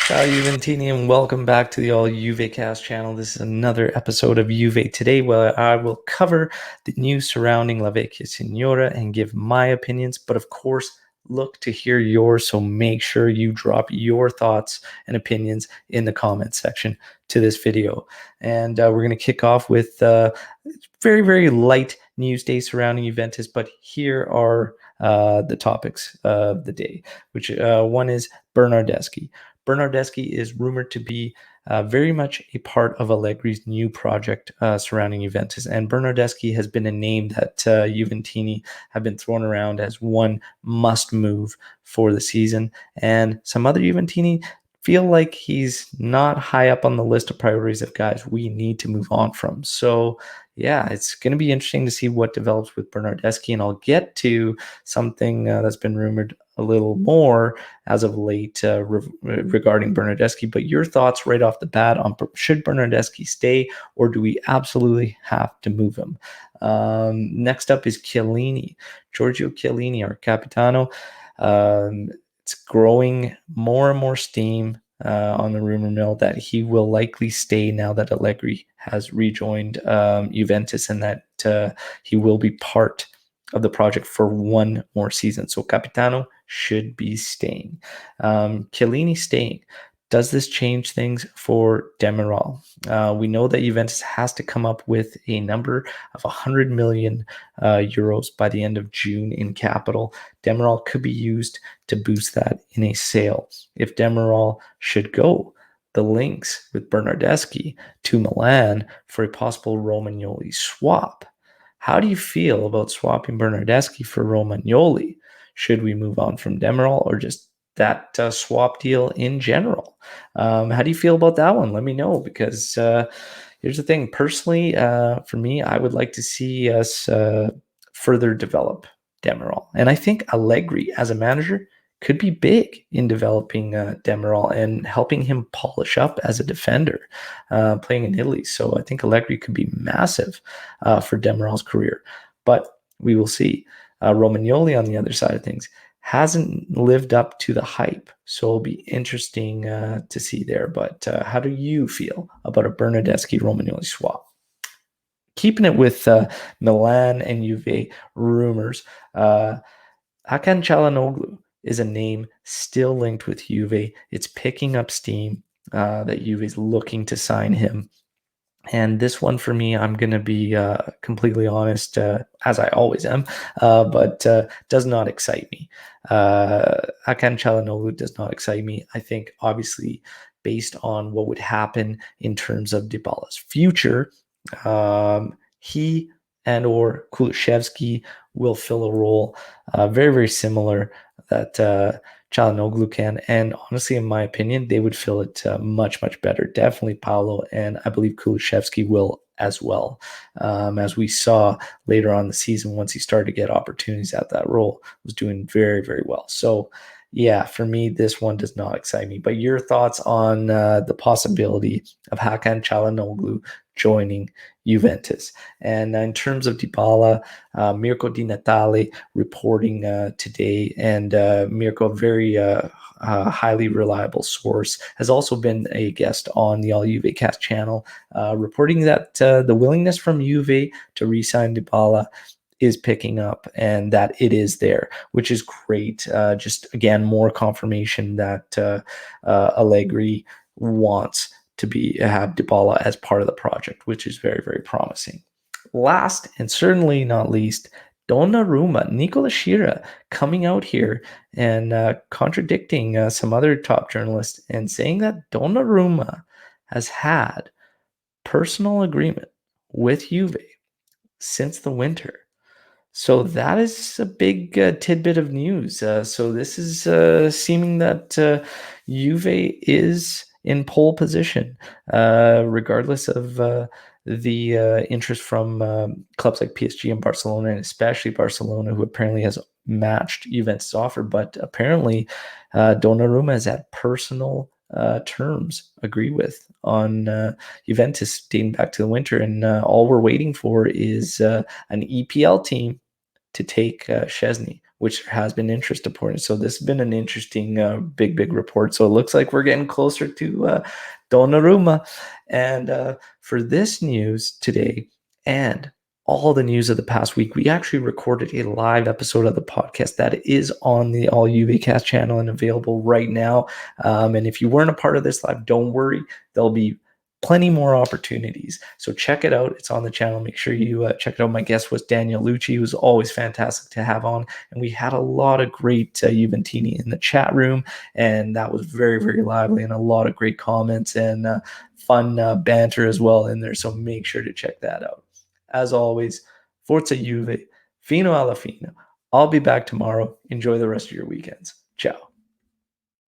Ciao Juventini and welcome back to the All Juve Cast channel. This is another episode of Juve Today where I will cover the news surrounding La Vecchia Signora and give my opinions, but of course look to hear yours, so make sure you drop your thoughts and opinions in the comment section to this video. And we're going to kick off with very, very light news day surrounding Juventus, but here are the topics of the day, which one is Bernardeschi. Bernardeschi is rumored to be very much a part of Allegri's new project surrounding Juventus. And Bernardeschi has been a name that Juventini have been thrown around as one must move for the season. And some other Juventini feel like he's not high up on the list of priorities of guys we need to move on from. So yeah, it's going to be interesting to see what develops with Bernardeschi, and I'll get to something that's been rumored a little more as of late regarding Bernardeschi. But your thoughts right off the bat on should Bernardeschi stay, or do we absolutely have to move him? Next up is Chiellini, Giorgio Chiellini, our Capitano. It's growing more and more steam on the rumor mill that he will likely stay now that Allegri has rejoined Juventus, and that he will be part of the project for one more season. So Capitano should be staying. Chiellini staying. Does this change things for Demiral? We know that Juventus has to come up with a number of 100 million euros by the end of June in capital. Demiral could be used to boost that in a sale. If Demiral should go, the links with Bernardeschi to Milan for a possible Romagnoli swap. How do you feel about swapping Bernardeschi for Romagnoli? Should we move on from Demiral or just that swap deal in general? How do you feel about that one? Let me know, because here's the thing. Personally, for me, I would like to see us further develop Demiral. And I think Allegri as a manager could be big in developing Demiral and helping him polish up as a defender playing in Italy. So I think Allegri could be massive for Demiral's career. But we will see. Romagnoli, on the other side of things, hasn't lived up to the hype. So it'll be interesting to see there. But how do you feel about a Bernardeschi Romagnoli swap? Keeping it with Milan and Juve rumors, Hakan Çalhanoğlu is a name still linked with Juve. It's picking up steam that Juve is looking to sign him. And this one for me, I'm going to be completely honest, as I always am, but does not excite me. Hakan Çalhanoğlu does not excite me. I think, obviously, based on what would happen in terms of Dybala's future, he and or Kulusevski will fill a role very, very similar that Çalhanoğlu can. And honestly, in my opinion, they would fill it much, much better. Definitely Paolo, and I believe Kulusevski will as well. As we saw later on the season, once he started to get opportunities at that role, was doing very, very well. So yeah, for me, this one does not excite me. But your thoughts on the possibility of Hakan Çalhanoğlu joining Juventus? And in terms of Dybala, Mirko Di Natale reporting today, and Mirko, very highly reliable source, has also been a guest on the All Juve Cast channel, reporting that the willingness from Juve to re-sign Dybala is picking up and that it is there, which is great. Just again, more confirmation that Allegri wants to have Dybala as part of the project, which is very, very promising. Last and certainly not least, Donnarumma, Nicola Schira, coming out here and contradicting some other top journalists and saying that Donnarumma has had personal agreement with Juve since the winter. So that is a big tidbit of news. So this is seeming that Juve is in pole position, regardless of the interest from clubs like PSG and Barcelona, and especially Barcelona, who apparently has matched Juventus' offer. But apparently, Donnarumma has had personal terms agree with on Juventus dating back to the winter, and all we're waiting for is an EPL team to take Szczesny, which has been interest reported. So this has been an interesting, big report. So it looks like we're getting closer to Donnarumma. And for this news today and all the news of the past week, we actually recorded a live episode of the podcast that is on the All UVCast channel and available right now. And if you weren't a part of this live, don't worry. There'll be plenty more opportunities. So check it out. It's on the channel. Make sure you check it out. My guest was Daniel Lucci, who's always fantastic to have on. And we had a lot of great Juventini in the chat room. And that was very lively and a lot of great comments and fun banter as well in there. So make sure to check that out. As always, Forza Juve, fino alla fine. I'll be back tomorrow. Enjoy the rest of your weekends. Ciao.